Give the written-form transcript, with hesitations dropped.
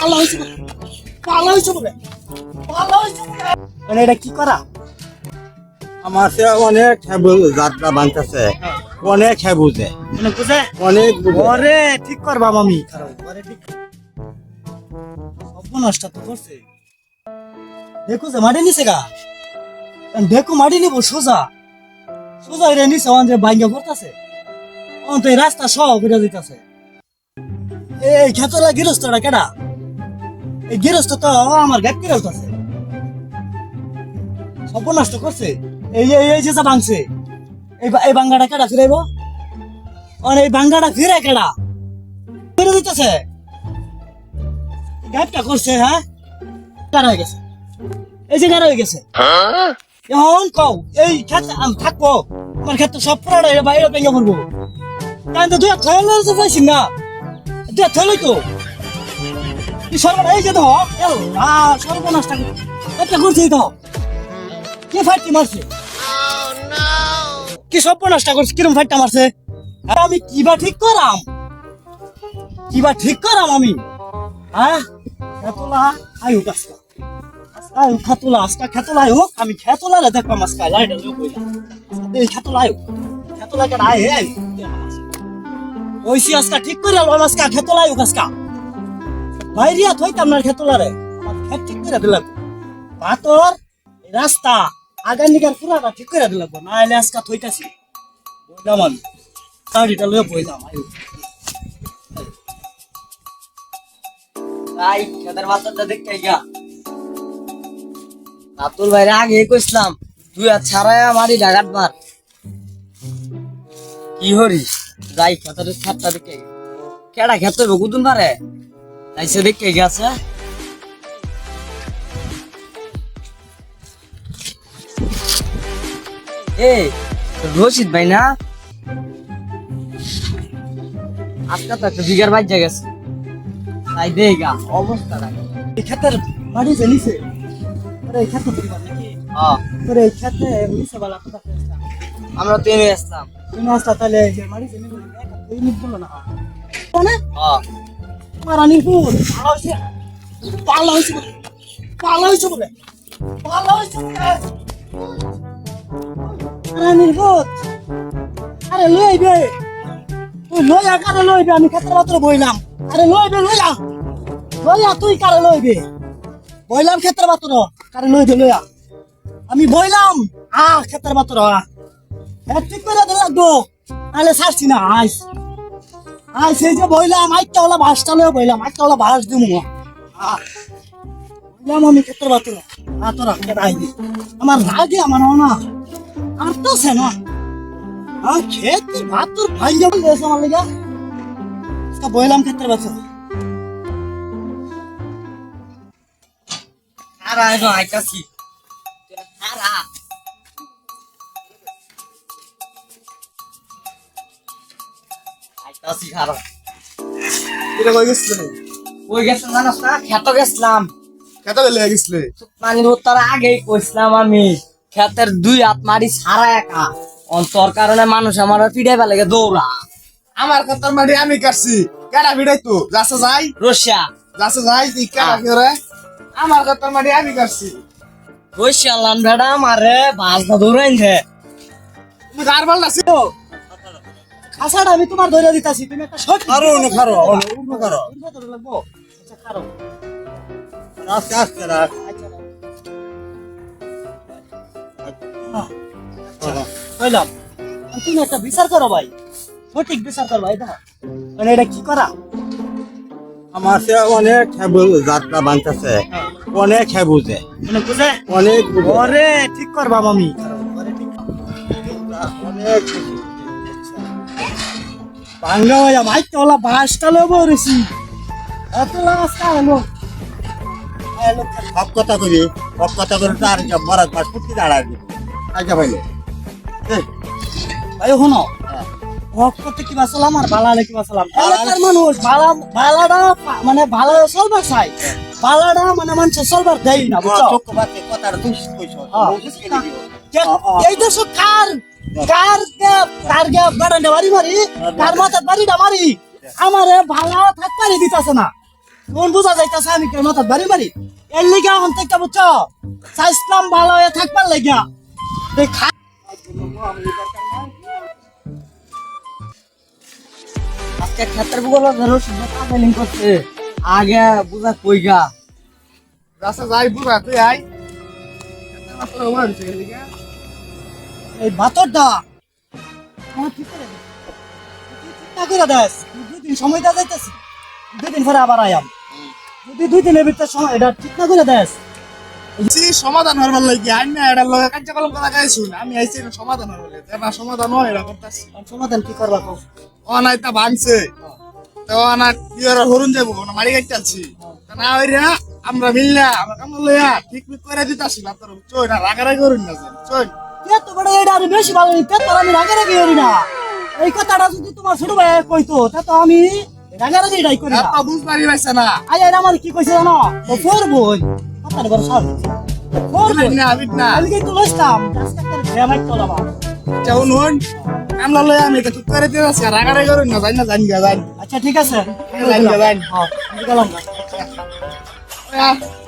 পালা হইছে বলে পালা হইছে বলে পালা হইছে বলে মানে এটা কি করা আমার সে অনেক যাত্রা বাঁধতেছে অনেক বুঝে মানে বুঝে অনেক ওরে ঠিক করবা মামি ওরে ঠিক সর্বনাশটা তো করছে দেখো যে মাটি নিছে গা দেখো মাটি নিব সোজা সোজা এর নিছে ওখান যে বাইঙ্গা পড়তাছে অন তো এই রাস্তা সব ঘুরে দিতেছে এই খেতলা গৃহস্থটা কেডা এই গৃহস্থ তো আমার গাছ কিরলতাছে সর্বনাশ তো করছে এই এই যে যা ভাঙছে এই বাঙ্গাটা কেডা ফিরাইব আর এই বাঙ্গাটা ফিরে কেডা ফিরে দিতেছে গাছটা করছে হ্যাঁ কার হয়ে গেছে এই যে কার হয়ে গেছে এখন কও এই ক্ষেত আমি থাকবো আমার ক্ষেত সব পুরাটা বাইরে ভেঙে পড়বো কারণ তো দুই থলে পাইছি না দুই থলে তো সর্বনাশ এই যে তো সর্বনাশটা একটা করছি তো কে ফাইটটি মারছে কি সর্বনাশটা করছে কিরম ফাইটটা মারছে আর আমি কিবা ঠিক করাম আমি হ্যাঁ খেতলা আয়ু কাজটা আয়ু খেতলা আজকা খেতলা আয়ু আমি খেতলা রে দেখবাম আজকা লাইটা লোক হইলা এই খেতলা আয়ু খেতলা কেন আয় আয় ওইসি আজকা ঠিক করে আলবাম আজকা খেতলা আয়ু কাজকা বাইরিয়া থইতাম না খেতলা রে আমার খেত ঠিক করে দিলাম পাতর রাস্তা আগানিকার পুরাটা ঠিক করে দিলাম না এলে আজকা থইতাছি বললাম আমি গাড়িটা লয়ে বইলাম আয়ু ভাই খেতের বাচ্চাটা দেখতে গিয়া আব্দুল ভাইরা আগে কইছিলাম তুই আর ছাড়াইয়া মারি ডাকাত মার কি হরিস যাই খেতের ছাড়টা দেখে কেডা খেত গুদুন মারে যাইছে দেখে গেছে এ রশিদ ভাই না আজকে তো একটা বিঘার বাজ্যা গেছে তাই দেগা অবস্থাটা এই ক্ষেতের মাটি যে নিছে আরে এই ক্ষেত পরিবার নাকি তোর এই ক্ষেতে নিছে বালা কথা কইছা আমরা তো এনে আসলাম তুমি আসতা তাহলে এই যে মাটি যে নিছে একটা কই নিব না কোনে হ্যাঁ মারানি ফুল পালা হইছে বলে মারানির ফুল আরে লইবে তুই লইয়া কারে লইবে আমি ক্ষেতের মাত্র বইলাম আরে লইয়া তুই কারে লইবে বইলাম ক্ষেত্রে মাত্র কারে লইয়া আমি বইলাম ক্ষেত্রে মাত্র ঠিক করে দিল লাগবো আলে ছাড়ছি না আইস এই যে বইলাম আইটা ওলা বাসটা লয়ে বইলাম আইটা ওলা বাস দিমু বইলাম আমি ক্ষেত্রে মাত্র তোরা কেটে আইবি আমার রাগে আমার না আর তো সে না খেতে ভাত তোর ভাই যাবো আমার লেগা বইলাম ক্ষেত্রে মাত্র খারা এনো আইতাছি খারা আইতাছি খারা এটা কই গেছিলে ওই গেছে জানাস না খেত গেছিলাম কত গেলে গেছিলে পানি ধরতার আগেই কইছিলাম আমি খেতের দুই হাত মারি সারা একা অন্তর কারণে মানুষ আমার পিড়ে লাগে দৌড়া আমার কথার মাটি আমি কাটছি কেডা ভিড়াই তো যাচ্ছে যাই রসিয়া তুই কেডা করে আমার কথার মাটি আমি কাটছি রসিয়া লান ভেড়া মারে বাসটা দৌড়াইছে তুমি কার বল নাছি খাসাটা আমি তোমার ধরে দিতাছি তুমি একটা শট খারো লাগবো আচ্ছা খারো আস্তে আস্তে রাখ কইলাম তুমি একটা বিচার করো ভাই সঠিক বিচার করো ভাই দেখো মানে এটা কি করা আমার সে অনেক যাত্রা বাঁধতেছে অনেক বুঝে মানে বুঝে অনেক ওরে ঠিক করবা মামি অনেক ভাঙ্গা ভাই মাইকটা ওলা বাসটা লবো রেছি এত লাস্টা হলো সব কথা করি তার মরার পাশ ফুটকি দাঁড়ায় দিবি আগে ভাইলে ভাই শোনো হক করতে কি বাসালাম আর বালালে কি বাসালাম এলাকার মানুষ বালাডা মানে ভালো চলবার চাই বালাডা মানে মানুষ চলবার দেয় না বুঝছো কথাটা তুই কইছ এই দেশ কার বাড়ান্ডা মারি কার মাথার বাড়িটা মারি আমারে ভালো থাকতে দিতেছে না কোন বুঝা যাইতাছে আমি কে মাথা বাড়ি বাড়ি এর লিগা হন থেকে বুঝছো সাইসলাম ভালো হয়ে থাকবার লাগিয়া দেখা আজকে ক্ষেতের বুগল ধরো শুধু কাবেলিং করছে আগে বুঝা কইগা রাস্তা যাই বুড়া তুই আই মাত্র আমার হচ্ছে এদিকে এই বাতরটা আমার ঠিক করে দে। তুই ঠিক না করে দেস দুই দিন সময় দেওয়া যাইতেছি 2 দিন পরে আবার আয়াম যদি 2 দিনের ভিতরে সময় এটা ঠিক না করে দেস সমাধান হওয়ার লাগি আইন না এটা লগে কার্যকলাপ কথা গাইছুন আমি আইছি এটা সমাধান হওয়ার লাগি না সমাধান হয় এটা করতেছি সমাধান কি করবা কও অনাইতা ভাঙছে তো অনা কি আর হরুন যাবো না মারি গাইতাছি না হইরা আমরা মিললা আমরা কাম লইয়া ঠিক ঠিক করে দিতাছি না তোর চই না রাগারাগি করুন না চই কে তো বড় এটা আরো বেশি ভালো নি কে তো আমি রাগারাগি করি না এই কথাটা যদি তোমার ছোট ভাই কইতো তা তো আমি রাগারাগি এটাই করি না আপা বুঝবারই পাইছে না আই আর আমার কি কইছে জানো ও ফোরবই কথাটা বড় সব ফোরবই না আমি না আমি কি তো লইতাম আজকে করে ভেমাই তো লাবা চাউন হন কামলা লইয়া আমি ঠিক করে দিতাছি রাগারাগি করুন না জানি না জানি আচ্ছা ঠিক আছে জানি জানি হ্যাঁ গেলাম Yeah.